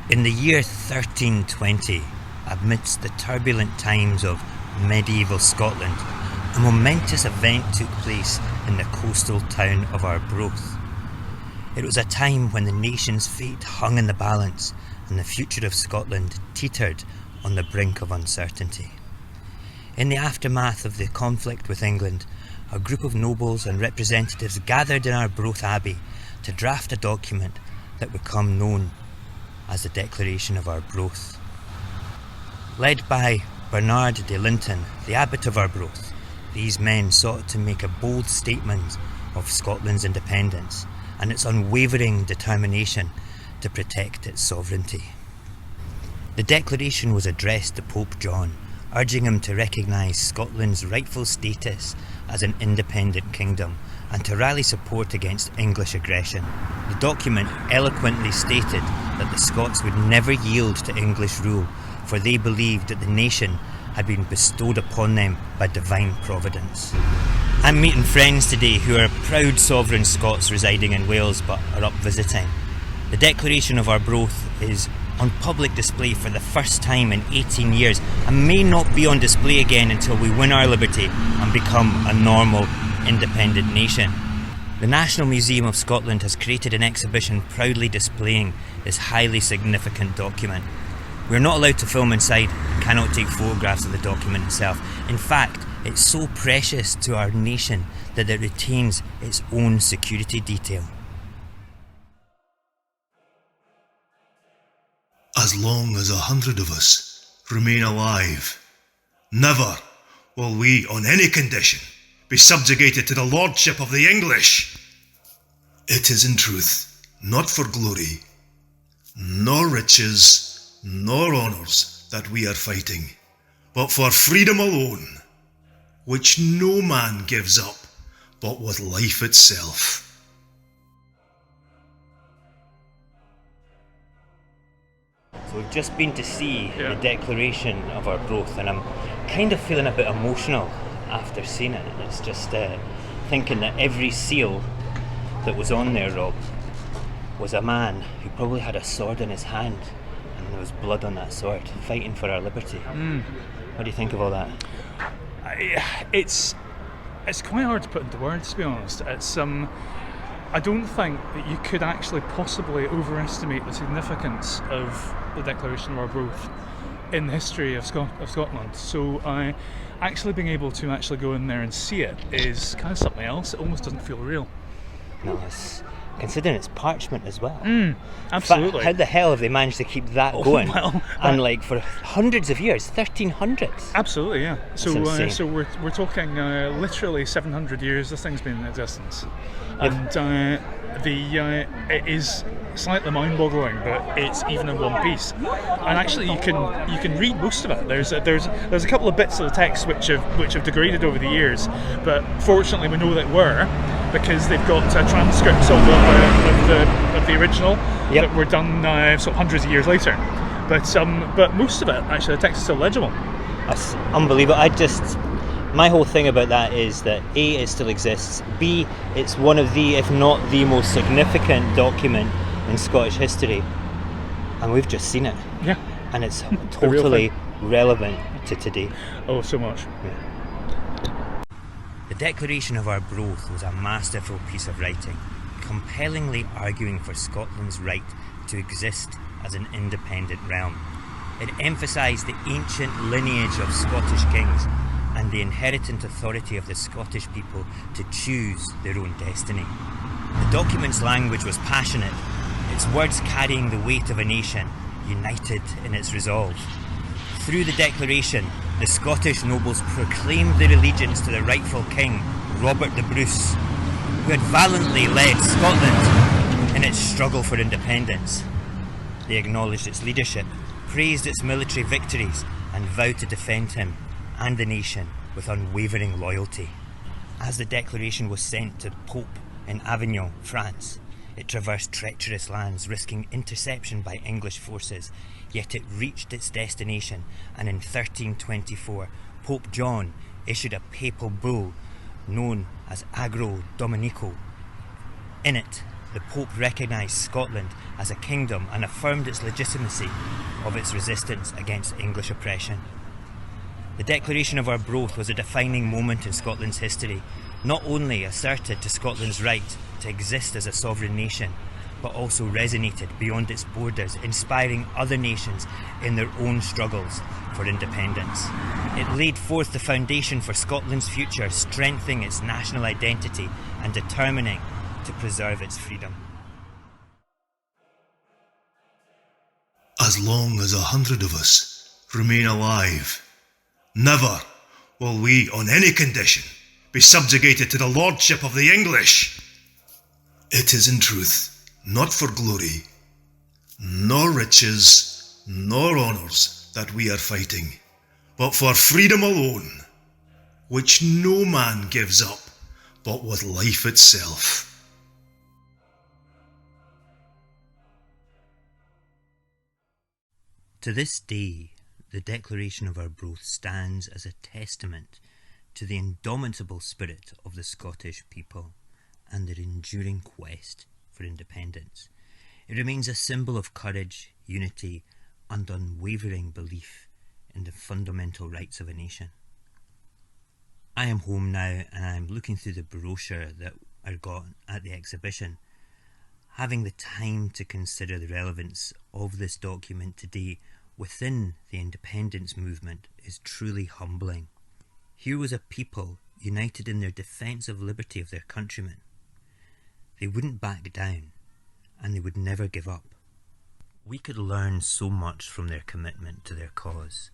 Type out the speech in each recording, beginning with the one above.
In the year 1320, amidst the turbulent times of medieval Scotland, a momentous event took place in the coastal town of Arbroath. It was a time when the nation's fate hung in the balance and the future of Scotland teetered on the brink of uncertainty. In the aftermath of the conflict with England, a group of nobles and representatives gathered in Arbroath Abbey to draft a document that would become known as the Declaration of Arbroath. Led by Bernard de Linton, the Abbot of Arbroath, these men sought to make a bold statement of Scotland's independence and its unwavering determination to protect its sovereignty. The declaration was addressed to Pope John, urging him to recognise Scotland's rightful status as an independent kingdom and to rally support against English aggression. The document eloquently stated that the Scots would never yield to English rule, for they believed that the nation had been bestowed upon them by divine providence. I'm meeting friends today who are proud sovereign Scots residing in Wales but are up visiting. The Declaration of Arbroath is on public display for the first time in 18 years and may not be on display again until we win our liberty and become a normal, independent nation. The National Museum of Scotland has created an exhibition proudly displaying this highly significant document. We're not allowed to film inside, cannot take photographs of the document itself. In fact, it's so precious to our nation that it retains its own security detail. As long as 100 of us remain alive, never will we, on any condition, be subjugated to the lordship of the English. It is in truth not for glory, nor riches, nor honours that we are fighting, but for freedom alone, which no man gives up but with life itself. So we've just been to see the Declaration of Arbroath, and I'm kind of feeling a bit emotional after seeing it. It's just thinking that every seal that was on there, Rob, was a man who probably had a sword in his hand, and there was blood on that sword, fighting for our liberty. What do you think of all that? It's quite hard to put into words, to be honest. I don't think that you could actually possibly overestimate the significance of the Declaration of Arbroath in the history of Scotland. So actually being able to actually go in there and see it is kind of something else. It almost doesn't feel real. No, considering it's parchment as well. Absolutely. How the hell have they managed to keep that going? Well, and like for hundreds of years, 1300s. Absolutely, yeah. That's So we're talking literally 700 years. This thing's been in existence, and it is slightly mind-boggling, but it's even in one piece. And actually, you can read most of it. There's a couple of bits of the text which have degraded over the years, but fortunately we know that were, because they've got transcripts of the original that were done sort of hundreds of years later. But most of it, actually, the text is still legible. That's unbelievable. My whole thing about that is that A, it still exists, B, it's one of the, if not the most significant document in Scottish history, and we've just seen it. Yeah. And it's totally relevant to today. Oh, so much. Yeah. The Declaration of Arbroath was a masterful piece of writing, compellingly arguing for Scotland's right to exist as an independent realm. It emphasised the ancient lineage of Scottish kings and the inherent authority of the Scottish people to choose their own destiny. The document's language was passionate, its words carrying the weight of a nation united in its resolve. Through the Declaration, the Scottish nobles proclaimed their allegiance to the rightful king, Robert the Bruce, who had valiantly led Scotland in its struggle for independence. They acknowledged its leadership, praised its military victories, and vowed to defend him and the nation with unwavering loyalty. As the Declaration was sent to the Pope in Avignon, France, it traversed treacherous lands, risking interception by English forces, yet it reached its destination, and in 1324, Pope John issued a papal bull known as Agro Dominico. In it, the Pope recognised Scotland as a kingdom and affirmed its legitimacy of its resistance against English oppression. The Declaration of Arbroath was a defining moment in Scotland's history, not only asserted to Scotland's right to exist as a sovereign nation, but also resonated beyond its borders, inspiring other nations in their own struggles for independence. It laid forth the foundation for Scotland's future, strengthening its national identity and determining to preserve its freedom. As long as 100 of us remain alive, never will we, on any condition, be subjugated to the lordship of the English. It is in truth not for glory, nor riches, nor honours that we are fighting, but for freedom alone, which no man gives up but with life itself. To this day, the Declaration of Arbroath stands as a testament to the indomitable spirit of the Scottish people and their enduring quest for independence. It remains a symbol of courage, unity, and unwavering belief in the fundamental rights of a nation. I am home now and I am looking through the brochure that I got at the exhibition. Having the time to consider the relevance of this document today within the independence movement is truly humbling. Here was a people united in their defence of liberty of their countrymen. They wouldn't back down, and they would never give up. We could learn so much from their commitment to their cause.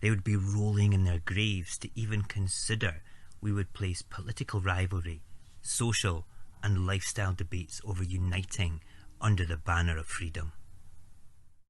They would be rolling in their graves to even consider we would place political rivalry, social and lifestyle debates over uniting under the banner of freedom.